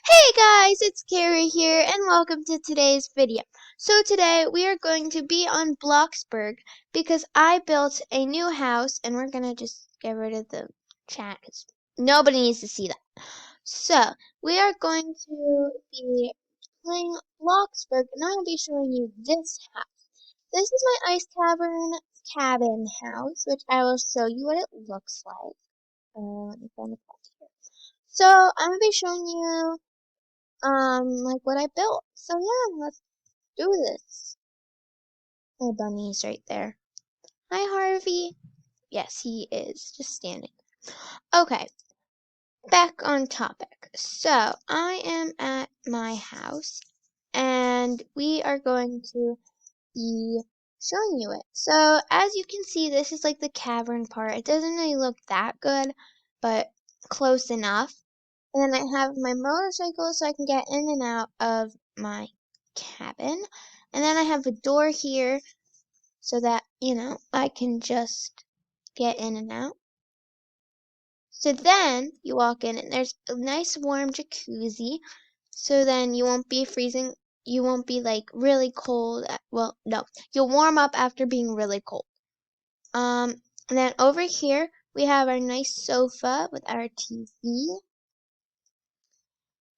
Hey guys, it's Carrie here and welcome to today's video. So today we are going to be on Bloxburg because I built a new house and we're gonna just get rid of the chat because nobody needs to see that. So we are going to be playing Bloxburg and I'll be showing you this house. This is my ice cavern cabin house, which I will show you what it looks like. Let me find the box here. So I'm gonna be showing you like what I built. So yeah, let's do this. My bunny's right there. Hi, Harvey. Yes, he is just standing. Okay, back on topic. So I am at my house and we are going to be showing you it. So as you can see, this is like the cavern part. It doesn't really look that good, but close enough. And then I have my motorcycle so I can get in and out of my cabin. And then I have a door here so that, I can just get in and out. So then you walk in and there's a nice warm jacuzzi. So then you won't be freezing. You won't be like really cold. Well, no, you'll warm up after being really cold. And then over here we have our nice sofa with our TV.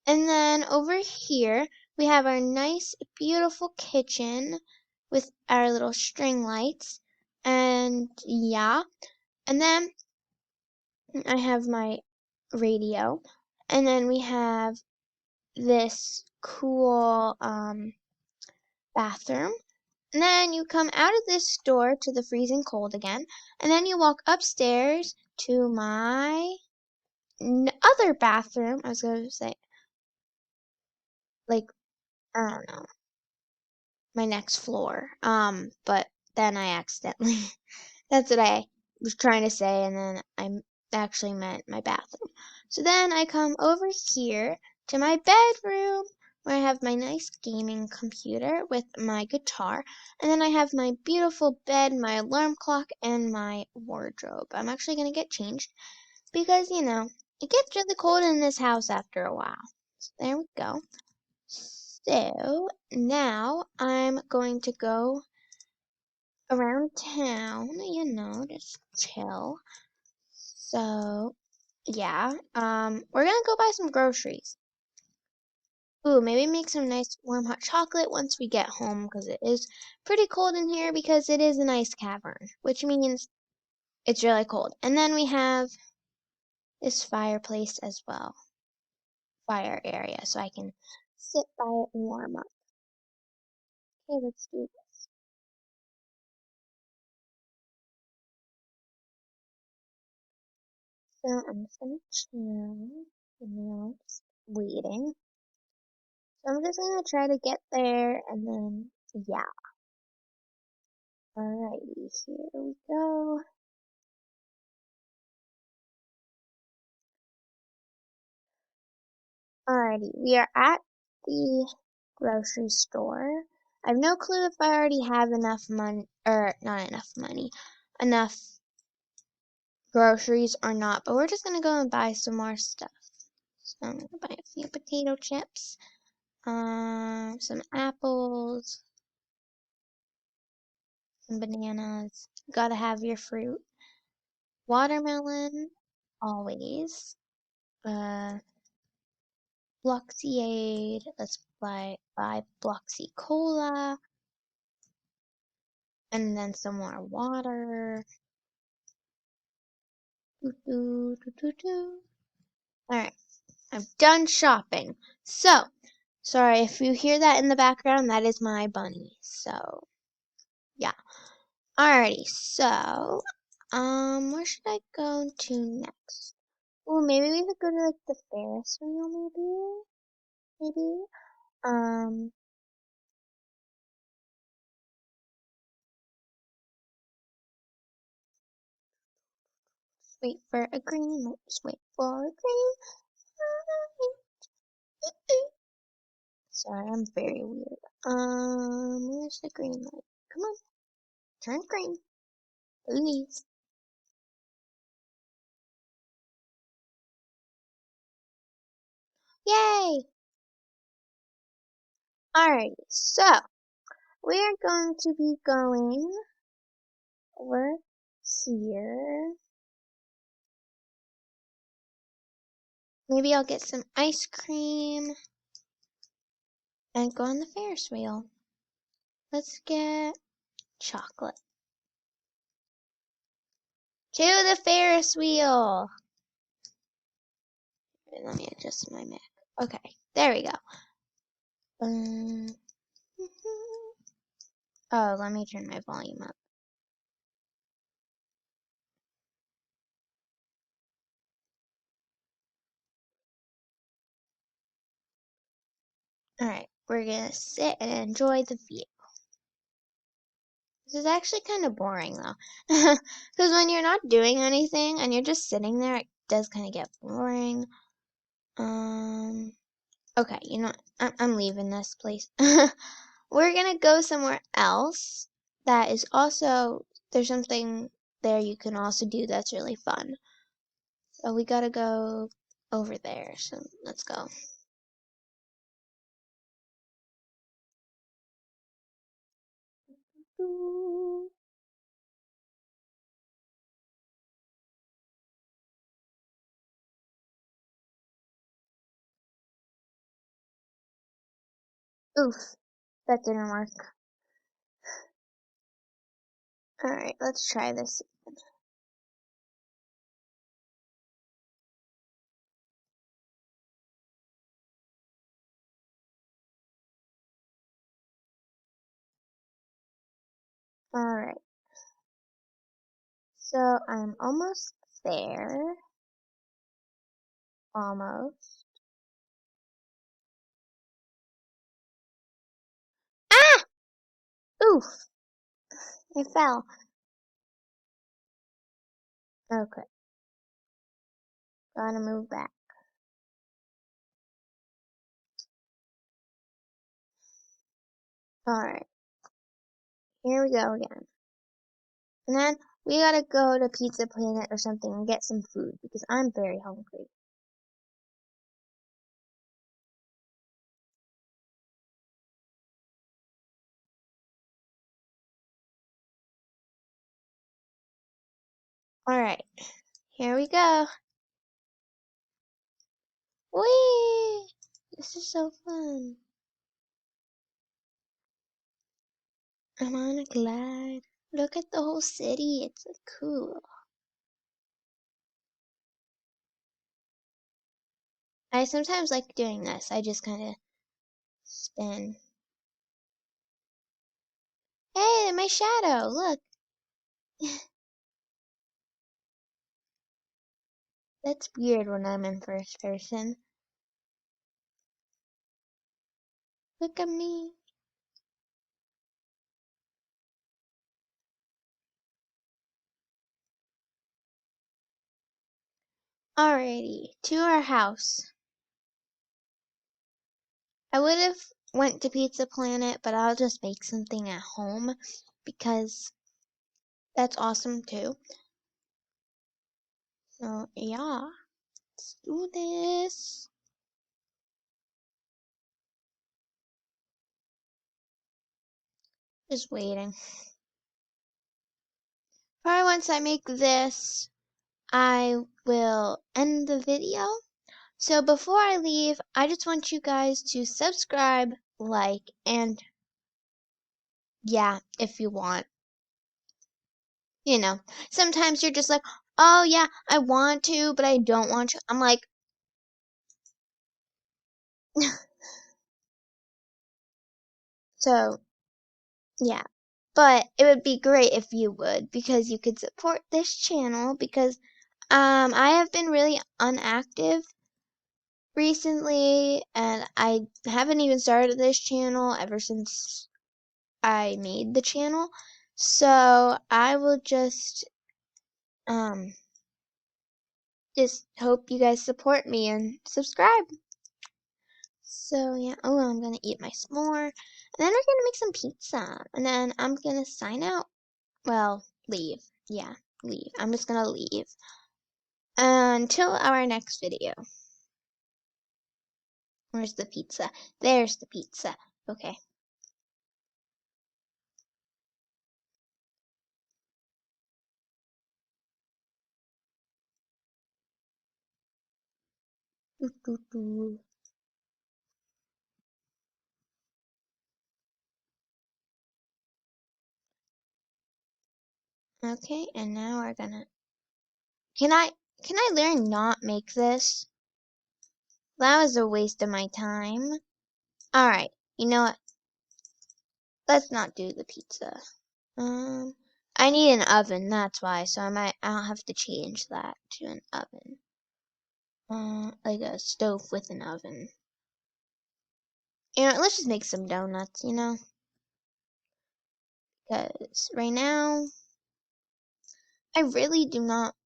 And then over here, we have our nice, beautiful kitchen with our little string lights. And yeah. And then I have my radio. And then we have this cool bathroom. And then you come out of this door to the freezing cold again. And then you walk upstairs to my other bathroom. I was going to say, like, I don't know, my next floor. But then I accidentally, that's what I was trying to say, and then I actually meant my bathroom. So then I come over here to my bedroom where I have my nice gaming computer with my guitar, and then I have my beautiful bed, my alarm clock, and my wardrobe. I'm actually going to get changed because, it gets really cold in this house after a while. So there we go. So now I'm going to go around town, just chill. So yeah, we're gonna go buy some groceries. Ooh, maybe make some nice warm hot chocolate once we get home because it is pretty cold in here because it is an ice cavern, which means it's really cold. And then we have this fireplace as well, fire area, so I can sit by it and warm up. Okay, let's do this. So I'm just gonna chill, just waiting. So I'm just gonna try to get there and then, yeah. Alrighty, here we go. Alrighty, we are at the grocery store. I have no clue if I already have enough money, or not enough money, enough groceries or not, but we're just gonna go and buy some more stuff. So I'm gonna buy a few potato chips, some apples, some bananas. Gotta have your fruit. Watermelon, always. Bloxiade. Let's buy Bloxy Cola. And then some more water. Alright, I'm done shopping. So, sorry if you hear that in the background, that is my bunny. So, yeah. Alrighty, so, where should I go to next? Oh, maybe we could go to, like, the Ferris wheel, maybe? Um, wait for a green light, just wait for a green light. Sorry, I'm very weird. Where's the green light? Come on, turn green, please. Yay! Alrighty, so we are going to be going over here. Maybe I'll get some ice cream and go on the Ferris wheel. Let's get chocolate. To the Ferris wheel. Let me adjust my mic. Okay, there we go. Oh, let me turn my volume up. Alright, we're gonna sit and enjoy the view. This is actually kind of boring though. Because when you're not doing anything and you're just sitting there, it does kind of get boring. Okay, you know, I'm leaving this place. We're gonna go somewhere else that is also, there's something there you can also do that's really fun. So we gotta go over there, so let's go. Oof, that didn't work. Alright, let's try this. Alright, so I'm almost there. Almost. Ah! Oof, I fell. Okay, gotta move back. Alright, here we go again. And then we gotta go to Pizza Planet or something and get some food because I'm very hungry. Alright, here we go. Whee! This is so fun. I'm on a glide. Look at the whole city. It's so cool. I sometimes like doing this. I just kind of spin. Hey, my shadow. Look. That's weird when I'm in first person. Look at me. Alrighty, to our house. I would have went to Pizza Planet, but I'll just make something at home because that's awesome too. So yeah, let's do this. Just waiting. Probably once I make this, I will end the video. So before I leave, I just want you guys to subscribe, like, and yeah, if you want. You know, sometimes you're just like, oh yeah, I want to, but I don't want to. I'm like, so yeah. But it would be great if you would because you could support this channel because I have been really unactive recently and I haven't even started this channel ever since I made the channel. So I will just hope you guys support me and subscribe. So yeah, oh, I'm gonna eat my s'more, and then we're gonna make some pizza, and then I'm gonna sign out. Well, leave. Yeah, leave. I'm just gonna leave until our next video. Where's the pizza? There's the pizza. Okay. Doo, doo, doo. Okay, and now we're gonna. Can I learn not make this? That was a waste of my time. All right. You know what? Let's not do the pizza. I need an oven. That's why. So I'll have to change that to an oven. Like a stove with an oven. Let's just make some donuts. Because right now I really do not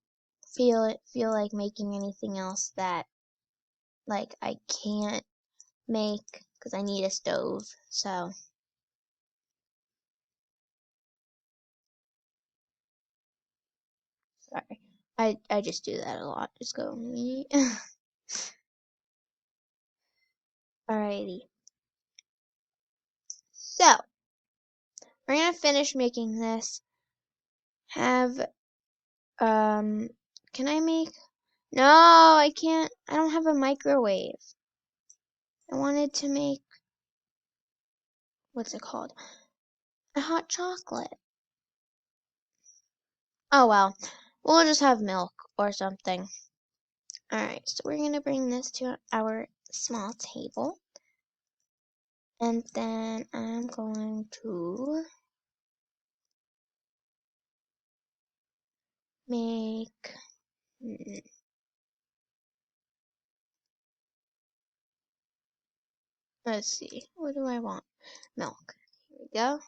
feel like making anything else that like I can't make because I need a stove. So sorry. I just do that a lot. Just go me. Alrighty. So we're gonna finish making this. Have can I make? No, I can't. I don't have a microwave. I wanted to make what's it called? A hot chocolate. Oh well. We'll just have milk or something. Alright, so we're gonna bring this to our small table. And then I'm going to make let's see, what do I want? Milk. Here we go.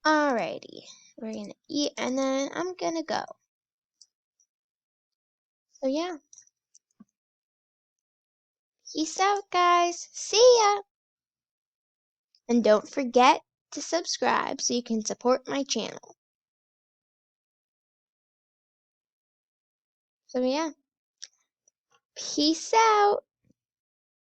Alrighty. We're gonna eat and then I'm gonna go. So yeah. Peace out, guys. See ya. And don't forget to subscribe so you can support my channel. So yeah. Peace out.